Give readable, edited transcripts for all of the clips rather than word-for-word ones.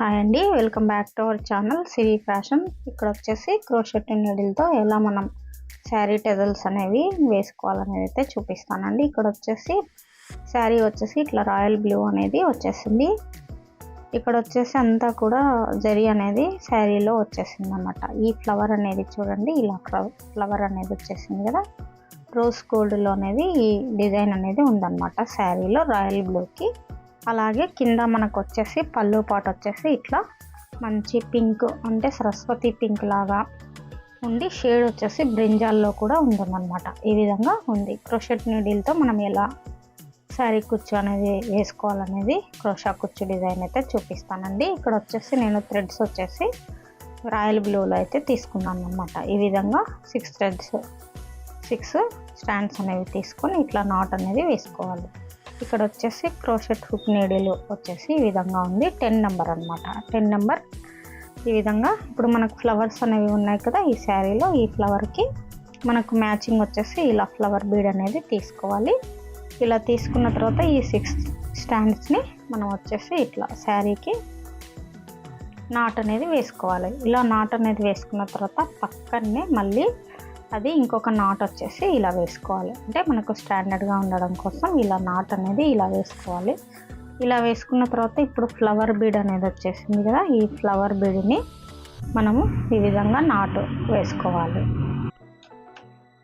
Hi అండి, welcome back to our channel Siri fashion. ఇక్కడ వచ్చేసి క్రోషెట్ నీడిల్తో ఎలా మనం శారీ టెజల్స్ అనేవి వేసుకోవాలనేది అయితే చూపిస్తానండి. ఇక్కడ వచ్చేసి శారీ వచ్చేసి ఇట్లా రాయల్ బ్లూ అనేది వచ్చేసింది. ఇక్కడ వచ్చేసి అంతా కూడా జరీ అనేది శారీలో వచ్చేసింది అన్నమాట. ఈ ఫ్లవర్ అనేది చూడండి, ఇలా ఫ్లవర్ అనేది వచ్చేసింది కదా, రోజ్ గోల్డ్లో అనేది ఈ డిజైన్ అనేది ఉందన్నమాట శారీలో రాయల్ బ్లూకి. అలాగే కింద మనకు వచ్చేసి పళ్ళు పాట వచ్చేసి ఇట్లా మంచి పింక్, అంటే సరస్వతి పింక్ లాగా ఉండి షేడ్ వచ్చేసి బ్రింజాల్లో కూడా ఉందన్నమాట. ఈ విధంగా ఉంది. క్రోషెట్ నీడిల్తో మనం ఎలా శారీ కుచ్చు అనేది వేసుకోవాలనేది క్రోషా కుచ్చు డిజైన్ అయితే చూపిస్తానండి. ఇక్కడ వచ్చేసి నేను థ్రెడ్స్ వచ్చేసి రాయల్ బ్లూలో అయితే తీసుకున్నాను అనమాట. ఈ విధంగా 6 స్టాండ్స్ అనేవి తీసుకొని ఇట్లా నాట్ అనేది వేసుకోవాలి. ఇక్కడ వచ్చేసి క్రోషెట్ హుక్ నీడిల్ వచ్చేసి ఈ విధంగా ఉంది. 10 నెంబర్ అనమాట. 10 నెంబర్ ఈ విధంగా. ఇప్పుడు మనకు ఫ్లవర్స్ అనేవి ఉన్నాయి కదా ఈ శారీలో, ఈ ఫ్లవర్కి మనకు మ్యాచింగ్ వచ్చేసి ఇలా ఫ్లవర్ బీడ్ అనేది తీసుకోవాలి. ఇలా తీసుకున్న తర్వాత ఈ 6 స్టాండ్స్ని మనం వచ్చేసి ఇట్లా శారీకి నాట్ అనేది వేసుకోవాలి. ఇలా నాట్ అనేది వేసుకున్న తర్వాత పక్కనే మళ్ళీ అది ఇంకొక నాట్ వచ్చేసి ఇలా వేసుకోవాలి. అంటే మనకు స్టాండర్డ్గా ఉండడం కోసం ఇలా నాట్ అనేది ఇలా వేసుకోవాలి. ఇలా వేసుకున్న తర్వాత ఇప్పుడు ఫ్లవర్ బీడ్ అనేది వచ్చేసింది కదా, ఈ ఫ్లవర్ బీడ్ని మనము ఈ విధంగా నాట్ వేసుకోవాలి.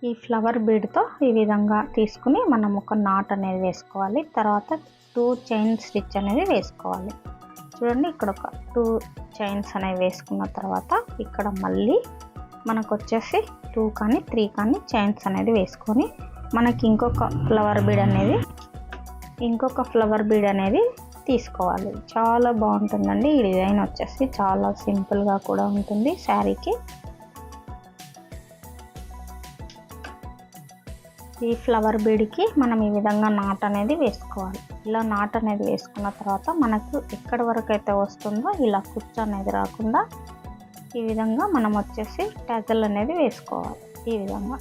ఈ ఫ్లవర్ బీడ్తో ఈ విధంగా తీసుకుని మనం ఒక నాట్ అనేది వేసుకోవాలి. తర్వాత 2 చైన్ స్టిచ్ అనేది వేసుకోవాలి. చూడండి, ఇక్కడ ఒక 2 చైన్స్ అనేవి వేసుకున్న తర్వాత ఇక్కడ మళ్ళీ మనకు వచ్చేసి 2 కానీ 3 కానీ చైన్స్ అనేది వేసుకొని మనకి ఇంకొక ఫ్లవర్ బీడ్ అనేది తీసుకోవాలి. చాలా బాగుంటుందండి ఈ డిజైన్ వచ్చేసి. చాలా సింపుల్గా కూడా ఉంటుంది శారీకి. ఈ ఫ్లవర్ బీడ్కి మనం ఈ విధంగా నాట్ అనేది వేసుకోవాలి. ఇలా నాట్ అనేది వేసుకున్న తర్వాత మనకు ఎక్కడి వరకు అయితే వస్తుందో ఇలా కుచ్చు అనేది రాకుండా ఈ విధంగా మనం వచ్చేసి టజల్ అనేది వేసుకోవాలి. ఈ విధంగా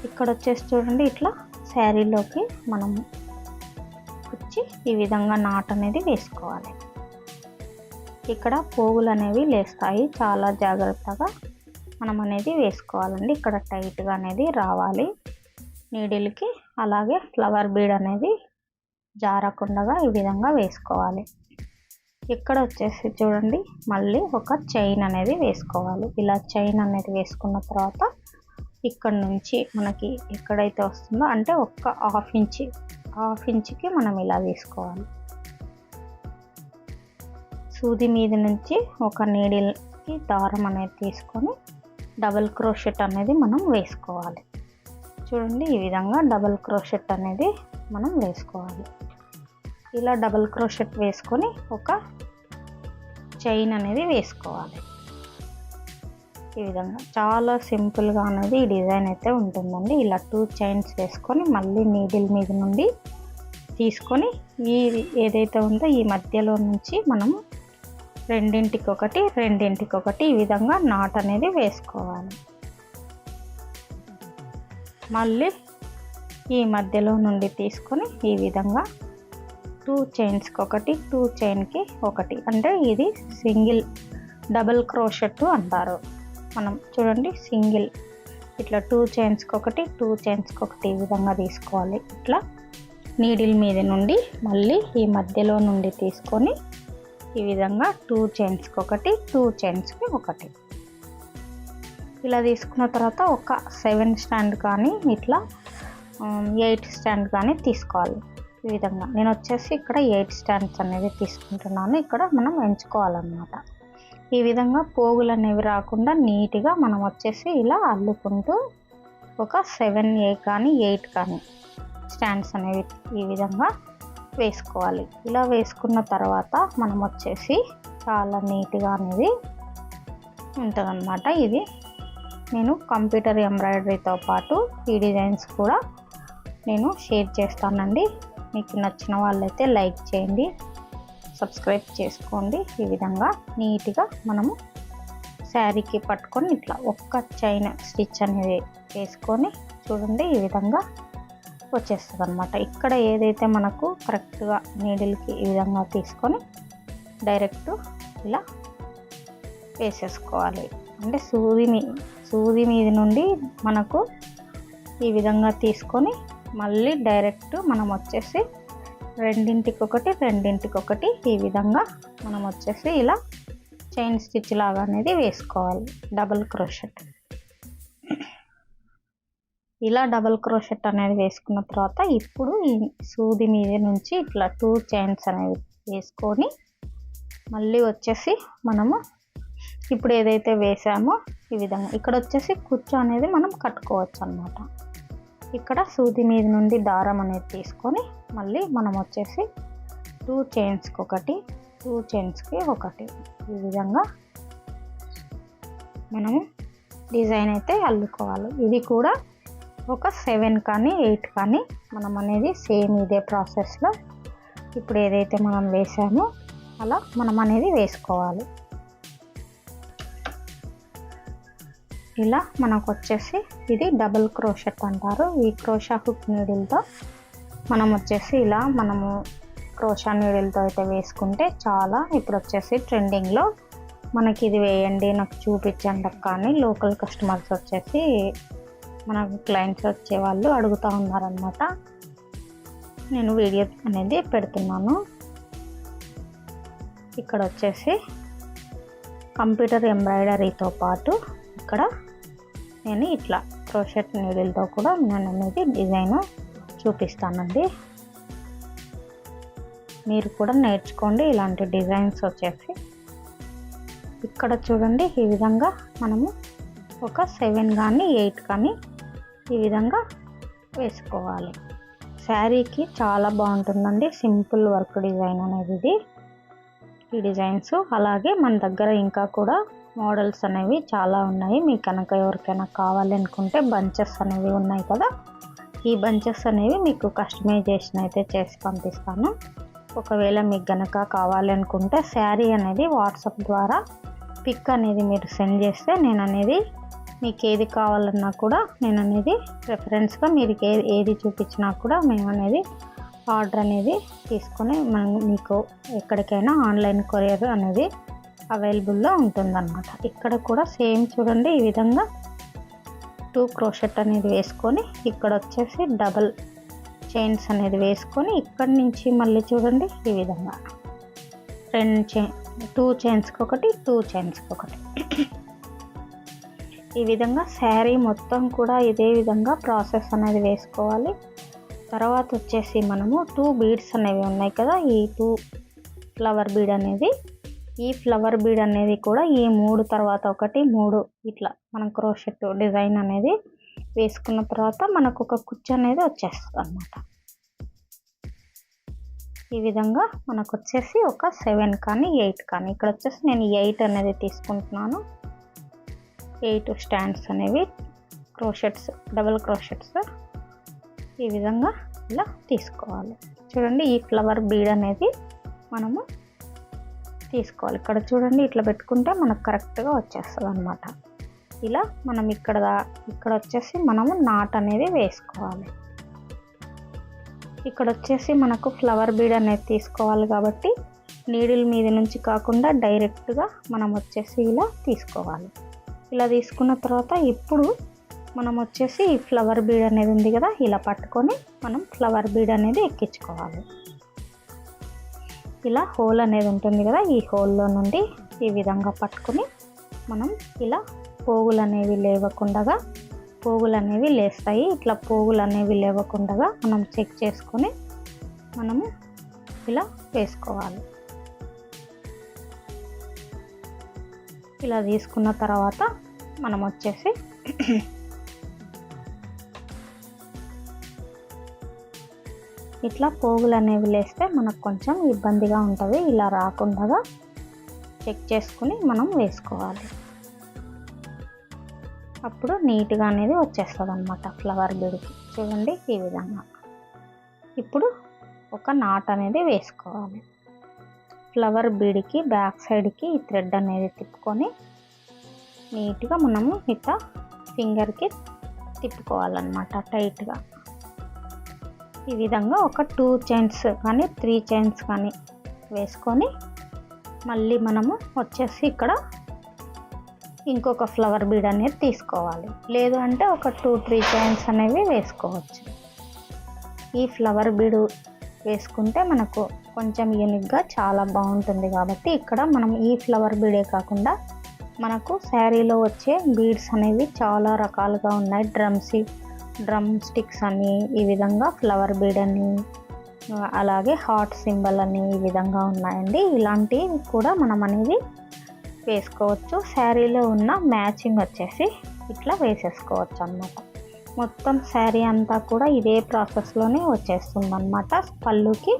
ఇక్కడ వచ్చేసి చూడండి, ఇట్లా శారీలోకి మనం కుచ్చి ఈ విధంగా నాట్ అనేది వేసుకోవాలి. ఇక్కడ పోగులు అనేవి లేస్తాయి, చాలా జాగ్రత్తగా మనం అనేది వేసుకోవాలండి. ఇక్కడ టైట్గా అనేది రావాలి నీడిల్కి. అలాగే ఫ్లవర్ బీడ్ అనేది జారకుండా ఈ విధంగా వేసుకోవాలి. ఇక్కడ వచ్చేసి చూడండి, మళ్ళీ ఒక చైన్ అనేది వేసుకోవాలి. ఇలా చైన్ అనేది వేసుకున్న తర్వాత ఇక్కడ నుంచి మనకి ఎక్కడైతే వస్తుందో అంటే ఒక హాఫ్ ఇంచ్కి మనం ఇలా వేసుకోవాలి. సూది మీద నుంచి ఒక నీడిల్కి దారం అనేది తీసుకొని డబుల్ క్రోషెట్ అనేది మనం వేసుకోవాలి. చూడండి, ఈ విధంగా డబుల్ క్రోషెట్ అనేది మనం వేసుకోవాలి. ఇలా డబుల్ క్రోషెట్ వేసుకొని ఒక చైన్ అనేది వేసుకోవాలి. ఈ విధంగా చాలా సింపుల్గా అనేది ఈ డిజైన్ అయితే ఉంటుందండి. ఇలా 2 చైన్స్ వేసుకొని మళ్ళీ నీడిల్ మీద నుండి తీసుకొని ఈ ఏదైతే ఉందో ఈ మధ్యలో నుంచి మనం రెండింటికి ఈ విధంగా నాట్ అనేది వేసుకోవాలి. మళ్ళీ ఈ మధ్యలో నుండి తీసుకొని ఈ విధంగా 2 చైన్స్కి 2 చైన్కి 1, అంటే ఇది సింగిల్ డబుల్ క్రోషెట్ అంటారు మనం. చూడండి, సింగిల్ ఇట్లా 2 చైన్స్కి 2 చైన్స్కి ఈ విధంగా తీసుకోవాలి. ఇట్లా నీడిల్ మీద నుండి మళ్ళీ ఈ మధ్యలో నుండి తీసుకొని ఈ విధంగా 2 చైన్స్కి 2 చైన్స్కి 1 ఇలా తీసుకున్న తర్వాత ఒక 7 స్టాండ్ కానీ ఇట్లా 8 స్టాండ్ కానీ తీసుకోవాలి. ఈ విధంగా నేను వచ్చేసి ఇక్కడ 8 స్టాండ్స్ అనేది తీసుకుంటున్నాను. ఇక్కడ మనం ఎంచుకోవాలన్నమాట. ఈ విధంగా పోగులు అనేవి రాకుండా నీట్గా మనం వచ్చేసి ఇలా అల్లుకుంటూ ఒక 7 కానీ 8 కానీ స్టాండ్స్ అనేవి ఈ విధంగా వేసుకోవాలి. ఇలా వేసుకున్న తర్వాత మనం వచ్చేసి చాలా నీట్గా అనేది ఉంటుందన్నమాట. ఇది నేను కంప్యూటర్ ఎంబ్రాయిడరీతో పాటు ఈ డిజైన్స్ కూడా నేను షేర్ చేస్తానండి. మీకు నచ్చిన వాళ్ళైతే లైక్ చేయండి, సబ్స్క్రైబ్ చేసుకోండి. ఈ విధంగా నీట్గా మనము శారీకి పట్టుకొని ఇట్లా ఒక్క చైన్ స్టిచ్ అనేది వేసుకొని చూడండి ఈ విధంగా వచ్చేస్తుంది అనమాట. ఇక్కడ ఏదైతే మనకు కరెక్ట్గా నీడిల్కి ఈ విధంగా తీసుకొని డైరెక్ట్ ఇలా వేసేసుకోవాలి. అంటే సూది మీద నుండి మనకు ఈ విధంగా తీసుకొని మళ్ళీ డైరెక్ట్ మనం వచ్చేసి రెండింటికొకటి ఈ విధంగా మనం వచ్చేసి ఇలా చైన్ స్టిచ్ లాగా అనేది వేసుకోవాలి. డబుల్ క్రోషెట్ ఇలా డబుల్ క్రోషెట్ అనేది వేసుకున్న తర్వాత ఇప్పుడు ఈ సూది మీద నుంచి ఇట్లా 2 చైన్స్ అనేవి వేసుకొని మళ్ళీ వచ్చేసి మనము ఇప్పుడు ఏదైతే వేసామో ఈ విధంగా ఇక్కడ వచ్చేసి కుచ్చు అనేది మనం కట్టుకోవచ్చు అన్నమాట. ఇక్కడ సూది మీద నుండి దారం అనేది తీసుకొని మళ్ళీ మనం వచ్చేసి 2 చైన్స్కి ఒకటి 2 చైన్స్కి ఒకటి ఈ విధంగా మనము డిజైన్ అయితే అల్లుకోవాలి. ఇది కూడా ఒక 7 కానీ 8 కానీ మనం అనేది సేమ్ ఇదే ప్రాసెస్లో ఇప్పుడు ఏదైతే మనం వేసామో అలా మనం అనేది వేసుకోవాలి. ఇలా మనకు వచ్చేసి ఇది డబుల్ క్రోషెట్ అంటారు. ఈ క్రోషా హుక్ నీడిల్తో మనం వచ్చేసి ఇలా మనము క్రోషా నీడిల్తో అయితే వేసుకుంటే చాలా ఇప్పుడు వచ్చేసి ట్రెండింగ్లో మనకి ఇది వేయండి నాకు చూపించండి కానీ లోకల్ కస్టమర్స్ వచ్చేసి మన క్లయింట్స్ వచ్చే వాళ్ళు అడుగుతూ ఉన్నారనమాట. నేను వీడియో అనేది పెడుతున్నాను. ఇక్కడ వచ్చేసి కంప్యూటర్ ఎంబ్రాయిడరీతో పాటు ఇక్కడ నేను ఇట్లా క్రోషెట్ నీడిల్తో కూడా నేను అనేది డిజైన్ చూపిస్తానండి. మీరు కూడా నేర్చుకోండి ఇలాంటి డిజైన్స్ వచ్చేసి. ఇక్కడ చూడండి ఈ విధంగా మనము ఒక 7 కానీ 8 కానీ ఈ విధంగా వేసుకోవాలి. శారీకి చాలా బాగుంటుందండి సింపుల్ వర్క్ డిజైన్ అనేది ఇది. ఈ డిజైన్స్ అలాగే మన దగ్గర ఇంకా కూడా మోడల్స్ అనేవి చాలా ఉన్నాయి. మీకు కనుక ఎవరికైనా కావాలి అనుకుంటే బంచెస్ అనేవి ఉన్నాయి కదా, ఈ బంచెస్ అనేవి మీకు కస్టమైజేషన్ అయితే చేసి పంపిస్తాను. ఒకవేళ మీకు కనుక కావాలి అనుకుంటే శారీ అనేది వాట్సాప్ ద్వారా పిక్ అనేది మీరు సెండ్ చేస్తే నేను అనేది మీకు ఏది కావాలన్నా కూడా నేను అనేది రెఫరెన్స్గా మీరు ఏది చూపించినా కూడా మేము అనేది ఆర్డర్ అనేది తీసుకొని మీకు ఎక్కడికైనా ఆన్లైన్ కొరియర్ అనేది అవైలబుల్లో ఉంటుందన్నమాట. ఇక్కడ కూడా సేమ్ చూడండి ఈ విధంగా 2 క్రోషెట్ అనేది వేసుకొని ఇక్కడ వచ్చేసి డబల్ చైన్స్ అనేది వేసుకొని ఇక్కడి నుంచి మళ్ళీ చూడండి ఈ విధంగా 2 చైన్స్కి ఒకటి 2 చైన్స్కి ఒకటి ఈ విధంగా శారీ మొత్తం కూడా ఇదే విధంగా ప్రాసెస్ అనేది వేసుకోవాలి. తర్వాత వచ్చేసి మనము 2 బీడ్స్ అనేవి ఉన్నాయి కదా, ఈ 2 ఫ్లవర్ బీడ్ అనేది ఈ ఫ్లవర్ బీడ్ అనేది కూడా ఈ 3 తర్వాత ఒకటి 3 ఇట్లా మనం క్రోషెట్ డిజైన్ అనేది వేసుకున్న తర్వాత మనకు ఒక కుచ్చు అనేది వచ్చేస్తుంది అన్నమాట. ఈ విధంగా మనకు వచ్చేసి ఒక 7 కానీ 8 కానీ ఇక్కడ వచ్చేసి నేను 8 అనేది తీసుకుంటున్నాను. 8 స్టాండ్స్ అనేవి క్రోషెట్స్ డబుల్ క్రోషెట్స్ ఈ విధంగా ఇలా తీసుకోవాలి. చూడండి ఈ ఫ్లవర్ బీడ్ అనేది మనము తీసుకోవాలి. ఇక్కడ చూడండి ఇట్లా పెట్టుకుంటే మనకు కరెక్ట్గా వచ్చేస్తుంది అన్నమాట. ఇలా మనం ఇక్కడ వచ్చేసి మనము నాట్ అనేది వేసుకోవాలి. ఇక్కడ వచ్చేసి మనకు ఫ్లవర్ బీడ్ అనేది తీసుకోవాలి కాబట్టి నీడిల్ మీద నుంచి కాకుండా డైరెక్ట్గా మనం వచ్చేసి ఇలా తీసుకోవాలి. ఇలా తీసుకున్న తర్వాత ఇప్పుడు మనం వచ్చేసి ఈ ఫ్లవర్ బీడ్ అనేది ఉంది కదా, ఇలా పట్టుకొని మనం ఫ్లవర్ బీడ్ అనేది ఎక్కించుకోవాలి. ఇలా హోల్ అనేది ఉంటుంది కదా, ఈ హోల్లో నుండి ఈ విధంగా పట్టుకొని మనం ఇలా పోగులు అనేవి లేవకుండా పోగులు అనేవి లేస్తాయి. ఇట్లా పోగులు అనేవి లేవకుండా మనం చెక్ చేసుకొని మనము ఇలా వేసుకోవాలి. ఇలా తీసుకున్న తర్వాత మనం వచ్చేసి ఇట్లా పోగులు అనేవి లేస్తే మనకు కొంచెం ఇబ్బందిగా ఉంటుంది. ఇలా రాకుండా చెక్ చేసుకుని మనం వేసుకోవాలి. అప్పుడు నీట్గా అనేది వచ్చేస్తుంది అన్నమాట ఫ్లవర్ బీడ్కి. చూడండి ఈ విధంగా. ఇప్పుడు ఒక నాట్ అనేది వేసుకోవాలి. ఫ్లవర్ బీడ్కి బ్యాక్ సైడ్కి ఈ థ్రెడ్ అనేది తిప్పుకొని నీట్గా మనము ఇట్లా ఫింగర్కి తిప్పుకోవాలన్నమాట టైట్గా. ఈ విధంగా ఒక 2 చైన్స్ కానీ 3 చైన్స్ కానీ వేసుకొని మళ్ళీ మనము వచ్చేసి ఇక్కడ ఇంకొక ఫ్లవర్ బీడ్ అనేది తీసుకోవాలి. లేదు అంటే ఒక 2-3 చైన్స్ అనేవి వేసుకోవచ్చు. ఈ ఫ్లవర్ బీడు వేసుకుంటే మనకు కొంచెం యూనిక్గా చాలా బాగుంటుంది. కాబట్టి ఇక్కడ మనం ఈ ఫ్లవర్ బీడే కాకుండా మనకు శారీలో వచ్చే బీడ్స్ అనేవి చాలా రకాలుగా ఉన్నాయి. డ్రమ్ స్టిక్స్ అని, ఈ విధంగా ఫ్లవర్ బీడ్ అని, అలాగే హార్ట్ సింబల్ అని ఈ విధంగా ఉన్నాయండి. ఇలాంటివి కూడా మనం అనేది వేసుకోవచ్చు. శారీలో ఉన్న మ్యాచింగ్ వచ్చేసి ఇట్లా వేసేసుకోవచ్చు అన్నమాట. మొత్తం శారీ అంతా కూడా ఇదే ప్రాసెస్లోనే వచ్చేస్తుంది అన్నమాట. పళ్ళుకి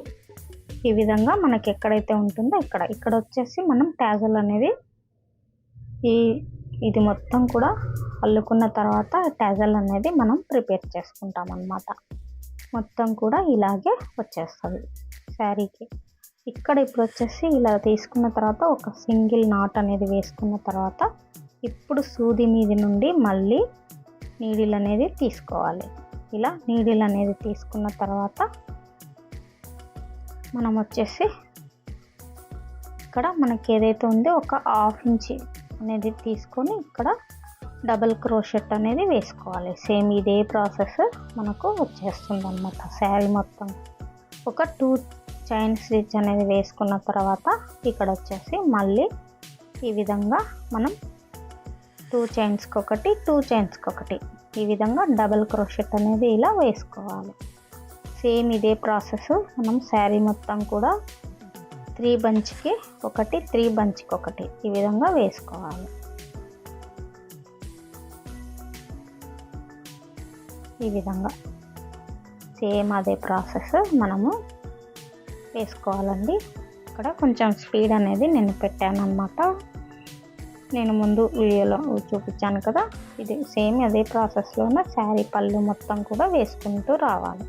ఈ విధంగా మనకి ఎక్కడైతే ఉంటుందో ఇక్కడ వచ్చేసి మనం ట్యాజల్ అనేది ఇది మొత్తం కూడా అల్లుకున్న తర్వాత ట్యాజల్ అనేది మనం ప్రిపేర్ చేసుకుంటాం అన్నమాట. మొత్తం కూడా ఇలాగే వచ్చేస్తుంది శారీకి. ఇక్కడ ఇప్పుడు వచ్చేసి ఇలా తీసుకున్న తర్వాత ఒక సింగిల్ నాట్ అనేది వేసుకున్న తర్వాత ఇప్పుడు సూది మీది నుండి మళ్ళీ నీడిల్ అనేది తీసుకోవాలి. ఇలా నీడిల్ అనేది తీసుకున్న తర్వాత మనం వచ్చేసి ఇక్కడ మనకి ఏదైతే ఉందో ఒక 1/2 ఇంచ్ అనేది తీసుకొని ఇక్కడ డబుల్ క్రోషెట్ అనేది వేసుకోవాలి. సేమ్ ఇదే ప్రాసెస్ మనకు వచ్చేస్తుంది అన్నమాట. శారీ మొత్తం ఒక 2 చైన్ స్టిచ్ అనేది వేసుకున్న తర్వాత ఇక్కడ వచ్చేసి మళ్ళీ ఈ విధంగా మనం 2 చైన్స్కి ఒకటి 2 చైన్స్కి ఒకటి ఈ విధంగా డబుల్ క్రోషెట్ అనేది ఇలా వేసుకోవాలి. సేమ్ ఇదే ప్రాసెస్ మనం శారీ మొత్తం కూడా 3 బంచ్కి ఒకటి 3 బంచ్కి ఒకటి ఈ విధంగా వేసుకోవాలి. ఈ విధంగా సేమ్ అదే ప్రాసెస్ మనము వేసుకోవాలండి. ఇక్కడ కొంచెం స్పీడ్ అనేది నేను పెట్టాను అన్నమాట. నేను ముందు వీడియోలో చూపించాను కదా, ఇది సేమ్ అదే ప్రాసెస్లోనే శారీ పళ్ళు మొత్తం కూడా వేసుకుంటూ రావాలి.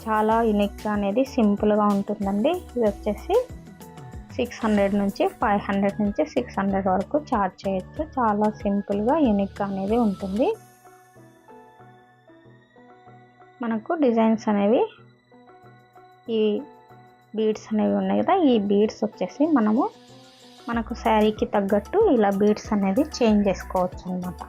చాలా యూనిక్గా అనేది సింపుల్గా ఉంటుందండి. ఇది వచ్చేసి 600 నుంచి 500 నుంచి 600 వరకు చార్జ్ చేయొచ్చు. చాలా సింపుల్గా యూనిక్గా అనేది ఉంటుంది. మనకు డిజైన్స్ అనేవి ఈ బీడ్స్ అనేవి ఉన్నాయి కదా, ఈ బీడ్స్ వచ్చేసి మనకు శారీకి తగ్గట్టు ఇలా బీడ్స్ అనేది చేంజ్ చేసుకోవచ్చు అన్నమాట.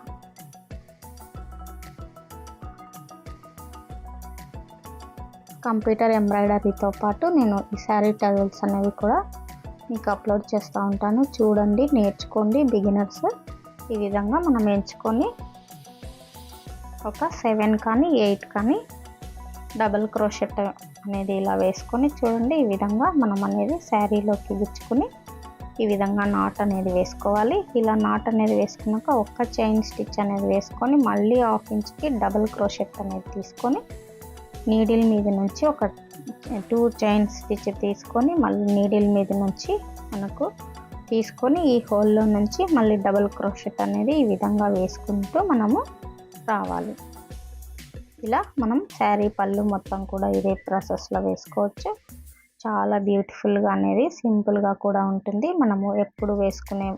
కంప్యూటర్ ఎంబ్రాయిడరీతో పాటు నేను ఈ శారీ టజల్స్ అనేవి కూడా మీకు అప్లోడ్ చేస్తూ ఉంటాను. చూడండి, నేర్చుకోండి బిగినర్స్. ఈ విధంగా మనం ఎంచుకొని ఒక 7 కానీ 8 కానీ డబుల్ క్రోషెట్ అనేది ఇలా వేసుకొని చూడండి, ఈ విధంగా మనం అనేది శారీలోకి గుచ్చుకొని ఈ విధంగా నాట్ అనేది వేసుకోవాలి. ఇలా నాట్ అనేది వేసుకున్నాక ఒక్క చైన్ స్టిచ్ అనేది వేసుకొని మళ్ళీ 1/2 ఇంచ్కి డబుల్ క్రోషెట్ అనేది తీసుకొని నీడిల్ మీద నుంచి ఒక 2 చైన్ స్టిచ్ తీసుకొని మళ్ళీ నీడిల్ మీద నుంచి మనకు తీసుకొని ఈ హోల్లో నుంచి మళ్ళీ డబుల్ క్రోషెట్ అనేది ఈ విధంగా వేసుకుంటూ మనము రావాలి. ఇలా మనం శారీ పళ్ళు మొత్తం కూడా ఇదే ప్రాసెస్లో వేసుకోవచ్చు. చాలా బ్యూటిఫుల్గా అనేది సింపుల్గా కూడా ఉంటుంది. మనము ఎప్పుడు వేసుకునే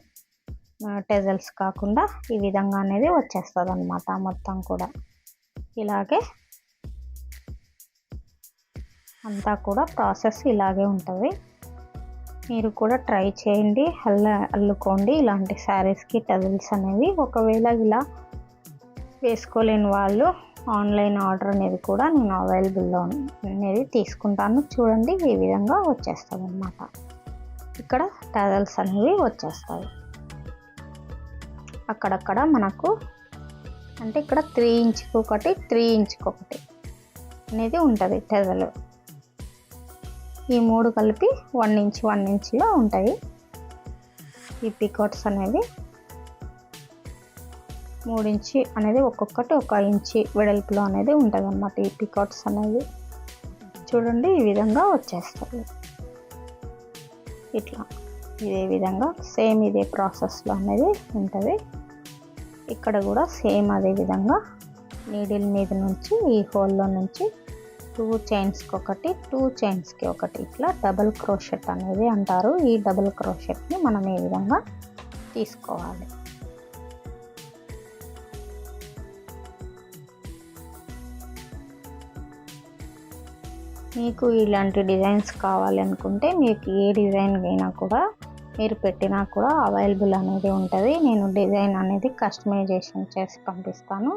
టెజల్స్ కాకుండా ఈ విధంగా అనేది వచ్చేస్తుంది అన్నమాట. మొత్తం కూడా ఇలాగే అంతా కూడా ప్రాసెస్ ఇలాగే ఉంటుంది. మీరు కూడా ట్రై చేయండి, అల్లుకోండి ఇలాంటి శారీస్కి టజల్స్ అనేవి. ఒకవేళ ఇలా వేసుకోలేని వాళ్ళు ఆన్లైన్ ఆర్డర్ అనేది కూడా నేను అవైలబుల్లో అనేది తీసుకుంటాను. చూడండి, ఈ విధంగా వచ్చేస్తుంది అన్నమాట. ఇక్కడ టజల్స్ అనేవి వచ్చేస్తాయి. అక్కడక్కడ మనకు అంటే ఇక్కడ 3 ఇంచ్కి ఒకటి 3 ఇంచ్కి ఒకటి అనేది ఉంటుంది టజల్. ఈ 3 కలిపి 1 ఇంచ్ 1 ఇంచ్లో ఉంటాయి ఈ పికాట్స్ అనేవి. 3 ఇంచ్ అనేది ఒక్కొక్కటి 1 ఇంచ్ వెడల్పులో అనేది ఉంటుంది అన్నమాట ఈ పికాట్స్ అనేవి. చూడండి, ఈ విధంగా వచ్చేస్తాయి. ఇట్లా ఇదే విధంగా సేమ్ ఇదే ప్రాసెస్లో అనేది ఉంటుంది. ఇక్కడ కూడా సేమ్ అదే విధంగా నీడిల్ మీద నుంచి ఈ హోల్లో నుంచి 2 చైన్స్కి ఒకటి 2 చైన్స్కి ఒకటి ఇట్లా డబుల్ క్రోషెట్ అనేది అంటారు. ఈ డబుల్ క్రోషెట్ని మనం ఈ విధంగా తీసుకోవాలి. మీకు ఇలాంటి డిజైన్స్ కావాలనుకుంటే మీకు ఏ డిజైన్ అయినా కూడా మీరు పెట్టినా కూడా అవైలబుల్ అనేది ఉంటుంది. నేను డిజైన్ అనేది కస్టమైజేషన్ చేసి పంపిస్తాను.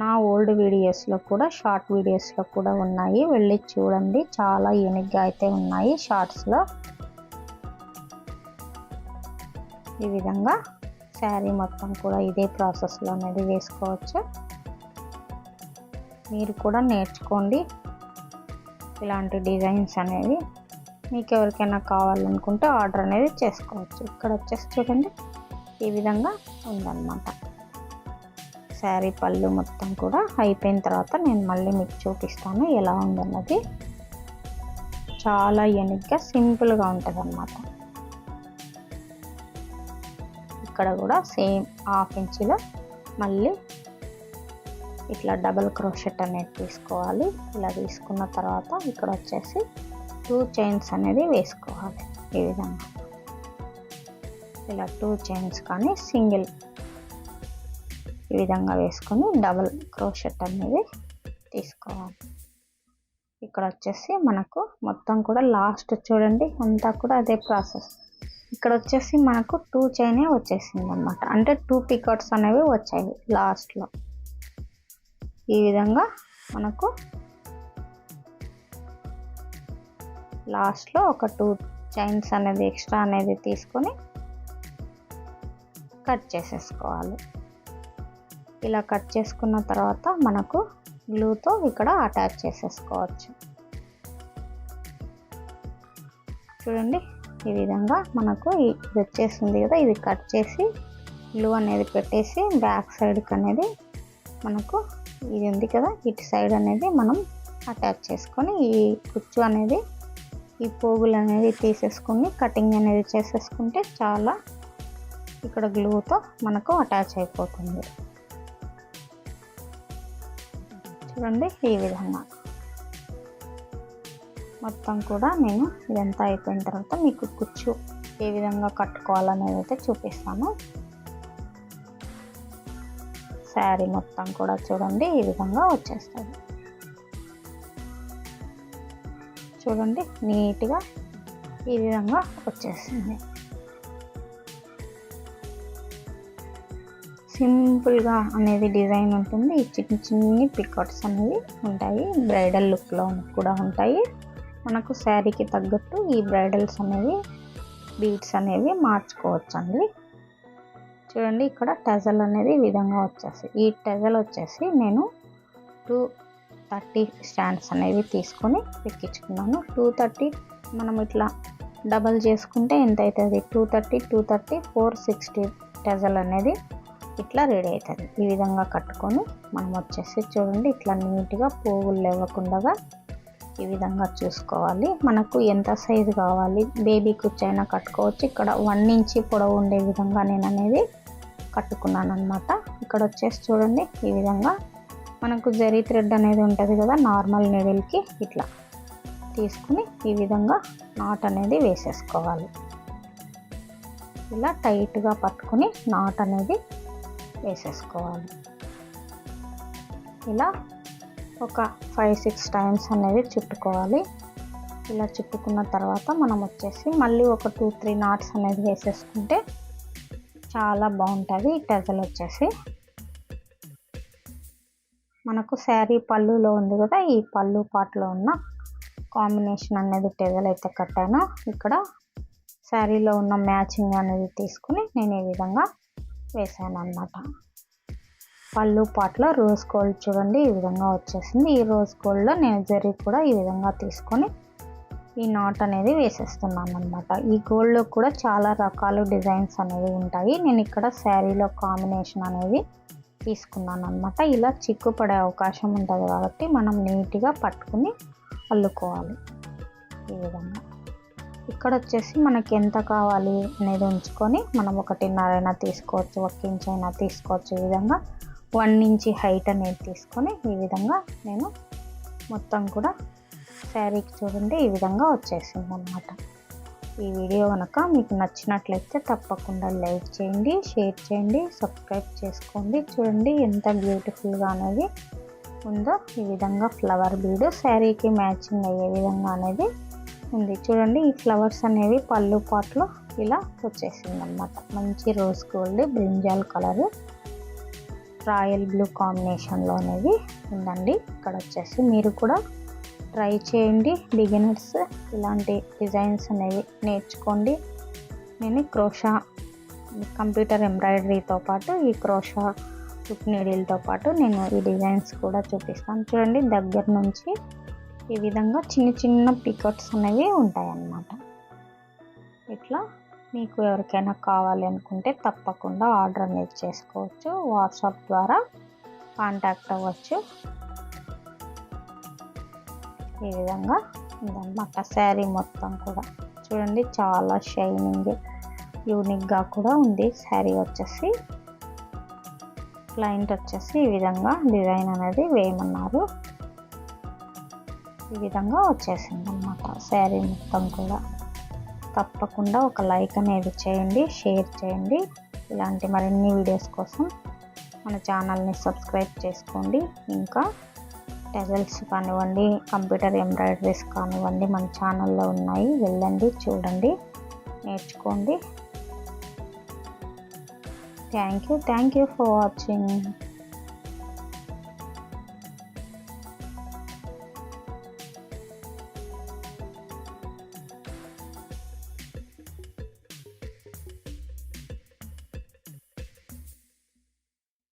నా ఓల్డ్ వీడియోస్లో కూడా, షార్ట్ వీడియోస్లో కూడా ఉన్నాయి, వెళ్ళి చూడండి. చాలా యూనిక్గా అయితే ఉన్నాయి షార్ట్స్లో. ఈ విధంగా శారీ మొత్తం కూడా ఇదే ప్రాసెస్లో అనేది వేసుకోవచ్చు. మీరు కూడా నేర్చుకోండి ఇలాంటి డిజైన్స్ అనేవి. మీకు ఎవరికైనా కావాలనుకుంటే ఆర్డర్ అనేది చేసుకోవచ్చు. ఇక్కడ వచ్చేసి చూడండి ఈ విధంగా ఉందన్నమాట శారీ పళ్ళు మొత్తం కూడా. అయిపోయిన తర్వాత నేను మళ్ళీ మీకు చూపిస్తాను ఎలా ఉందన్నది. చాలా యూనిక్గా సింపుల్గా ఉంటుంది అన్నమాట. ఇక్కడ కూడా సేమ్ 1/2 ఇంచులో మళ్ళీ ఇట్లా డబల్ క్రోషెట్ అనేది తీసుకోవాలి. ఇలా తీసుకున్న తర్వాత ఇక్కడ వచ్చేసి 2 చైన్స్ అనేది వేసుకోవాలి. ఈ విధంగా ఇలా 2 చైన్స్ కానీ సింగిల్ ఈ విధంగా వేసుకొని డబల్ క్రోషెట్ అనేది తీసుకోవాలి. ఇక్కడ వచ్చేసి మనకు మొత్తం కూడా లాస్ట్ చూడండి అంతా కూడా అదే ప్రాసెస్. ఇక్కడ వచ్చేసి మనకు 2 చైనే వచ్చేసింది అన్నమాట. అంటే 2 పికాట్స్ అనేవి వచ్చాయి లాస్ట్లో. ఈ విధంగా మనకు లాస్ట్లో ఒక 2 చైన్స్ అనేది ఎక్స్ట్రా అనేది తీసుకొని కట్ చేసేసుకోవాలి. ఇలా కట్ చేసుకున్న తర్వాత మనకు గ్లూతో ఇక్కడ అటాచ్ చేసేసుకోవచ్చు. చూడండి ఈ విధంగా మనకు ఇది వచ్చేసింది కదా, ఇది కట్ చేసి గ్లూ అనేది పెట్టేసి బ్యాక్ సైడ్కి అనేది మనకు ఇది ఉంది కదా, ఇటు సైడ్ అనేది మనం అటాచ్ చేసుకొని ఈ కుచ్చు అనేది ఈ పోగులు అనేది తీసేసుకొని కటింగ్ అనేది చేసేసుకుంటే చాలా ఇక్కడ గ్లూతో మనకు అటాచ్ అయిపోతుంది. చూడండి ఈ విధంగా మొత్తం కూడా నేను ఇదంతా అయిపోయిన తర్వాత మీకు కుచ్చు ఏ విధంగా కట్టుకోవాలనేది అయితే చూపిస్తాను. శారీ మొత్తం కూడా చూడండి ఈ విధంగా వచ్చేస్తుంది. చూడండి నీట్గా ఈ విధంగా వచ్చేసింది. సింపుల్గా అనేది డిజైన్ ఉంటుంది. ఈ చిన్న చిన్ని పికాట్స్ అనేవి ఉంటాయి. బ్రైడల్ లుక్లో కూడా ఉంటాయి. మనకు శారీకి తగ్గట్టు ఈ బ్రైడల్స్ అనేవి బీడ్స్ అనేవి మార్చుకోవచ్చండి. చూడండి ఇక్కడ టెజల్ అనేది ఈ విధంగా వచ్చేసి, ఈ టెజల్ వచ్చేసి నేను 230 స్టాండ్స్ అనేవి తీసుకొని ఎక్కించుకున్నాను. 230 మనం ఇట్లా డబల్ చేసుకుంటే ఎంత అవుతుంది, 230 460 టెజల్ అనేది ఇట్లా రెడీ అవుతుంది. ఈ విధంగా కట్టుకొని మనం వచ్చేసి చూడండి ఇట్లా నీట్గా పోగులు లేవకుండా ఈ విధంగా చూసుకోవాలి. మనకు ఎంత సైజు కావాలి, బేబీ కుచ్చైనా కట్టుకోవచ్చు. ఇక్కడ 1 ఇంచ్ పొడవు ఉండే విధంగా నేను అనేది కట్టుకున్నాను అనమాట. ఇక్కడ వచ్చేసి చూడండి ఈ విధంగా మనకు జరీ థ్రెడ్ అనేది ఉంటుంది కదా, నార్మల్ నీడిల్కి ఇట్లా తీసుకుని ఈ విధంగా నాట్ అనేది వేసేసుకోవాలి. ఇలా టైట్గా పట్టుకుని నాట్ అనేది వేసేసుకోవాలి. ఇలా ఒక 5-6 టైమ్స్ అనేది చుట్టుకోవాలి. ఇలా చుట్టుకున్న తర్వాత మనం వచ్చేసి మళ్ళీ ఒక 2-3 నాట్స్ అనేది వేసేసుకుంటే చాలా బాగుంటుంది. ఈ టెజల్ వచ్చేసి మనకు శారీ పళ్ళులో ఉంది కదా, ఈ పళ్ళు పాటలో ఉన్న కాంబినేషన్ అనేది టెజల్ అయితే కట్టాను. ఇక్కడ శారీలో ఉన్న మ్యాచింగ్ అనేది తీసుకుని నేను ఈ విధంగా వేసాను అన్నమాట. పళ్ళు పాటలో రోజ్ గోల్డ్ చూడండి ఈ విధంగా వచ్చేసింది. ఈ రోజ్ గోల్డ్లో నేను జరీ కూడా ఈ విధంగా తీసుకొని ఈ నాట్ అనేది వేసేస్తున్నాను అన్నమాట. ఈ గోల్డ్లో కూడా చాలా రకాల డిజైన్స్ అనేవి ఉంటాయి. నేను ఇక్కడ శారీలో కాంబినేషన్ అనేది తీసుకున్నాను అన్నమాట. ఇలా చిక్కు పడే అవకాశం ఉంటుంది కాబట్టి మనం నీట్గా పట్టుకుని అల్లుకోవాలి. ఈ విధంగా ఇక్కడ వచ్చేసి మనకి ఎంత కావాలి అనేది ఉంచుకొని మనం 1.5 అయినా తీసుకోవచ్చు, 1 ఇంచ్ అయినా తీసుకోవచ్చు. ఈ విధంగా 1 ఇంచ్ హైట్ అనేది తీసుకొని ఈ విధంగా నేను మొత్తం కూడా శారీకి చూడండి ఈ విధంగా వచ్చేసింది అన్నమాట. ఈ వీడియో కనుక మీకు నచ్చినట్లయితే తప్పకుండా లైక్ చేయండి, షేర్ చేయండి, సబ్స్క్రైబ్ చేసుకోండి. చూడండి ఎంత బ్యూటిఫుల్గా అనేది ఉందో. ఈ విధంగా ఫ్లవర్ బీడ్ శారీకి మ్యాచింగ్ అయ్యే విధంగా అనేది ఉంది. చూడండి ఈ ఫ్లవర్స్ అనేవి పళ్ళు పాటలో ఇలా వచ్చేసింది అన్నమాట. మంచి rose gold brinjal colour royal blue కాంబినేషన్లో అనేది ఉందండి. ఇక్కడ వచ్చేసి మీరు కూడా ట్రై చేయండి బిగినర్స్, ఇలాంటి డిజైన్స్ అనేవి నేర్చుకోండి. నేను క్రోషా కంప్యూటర్ ఎంబ్రాయిడరీతో పాటు ఈ క్రోషా హుక్ నీడిల్తో పాటు నేను ఈ డిజైన్స్ కూడా చూపిస్తాను. చూడండి దగ్గర నుంచి ఈ విధంగా చిన్న చిన్న పికట్స్ అనేవి ఉంటాయన్నమాట. ఇట్లా మీకు ఎవరికైనా కావాలి అనుకుంటే తప్పకుండా ఆర్డర్ అనేది చేసుకోవచ్చు. వాట్సాప్ ద్వారా కాంటాక్ట్ అవ్వచ్చు. ఈ విధంగా ఉందన్నమాట శారీ మొత్తం కూడా. చూడండి చాలా షైనింగ్ యూనిక్గా కూడా ఉంది శారీ వచ్చేసి. క్లయింట్ వచ్చేసి ఈ విధంగా డిజైన్ అనేది వేయమన్నారు. ఈ విధంగా వచ్చేసింది అన్నమాట శారీ మొత్తం కూడా. తప్పకుండా ఒక లైక్ అనేది చేయండి, షేర్ చేయండి. ఇలాంటి మరిన్ని వీడియోస్ కోసం మన ఛానల్ని సబ్స్క్రైబ్ చేసుకోండి. ఇంకా టెజల్స్ కానివ్వండి, కంప్యూటర్ ఎంబ్రాయిడరీస్ కానివ్వండి మన ఛానల్లో ఉన్నాయి. వెళ్ళండి, చూడండి, నేర్చుకోండి. Thank you for watching.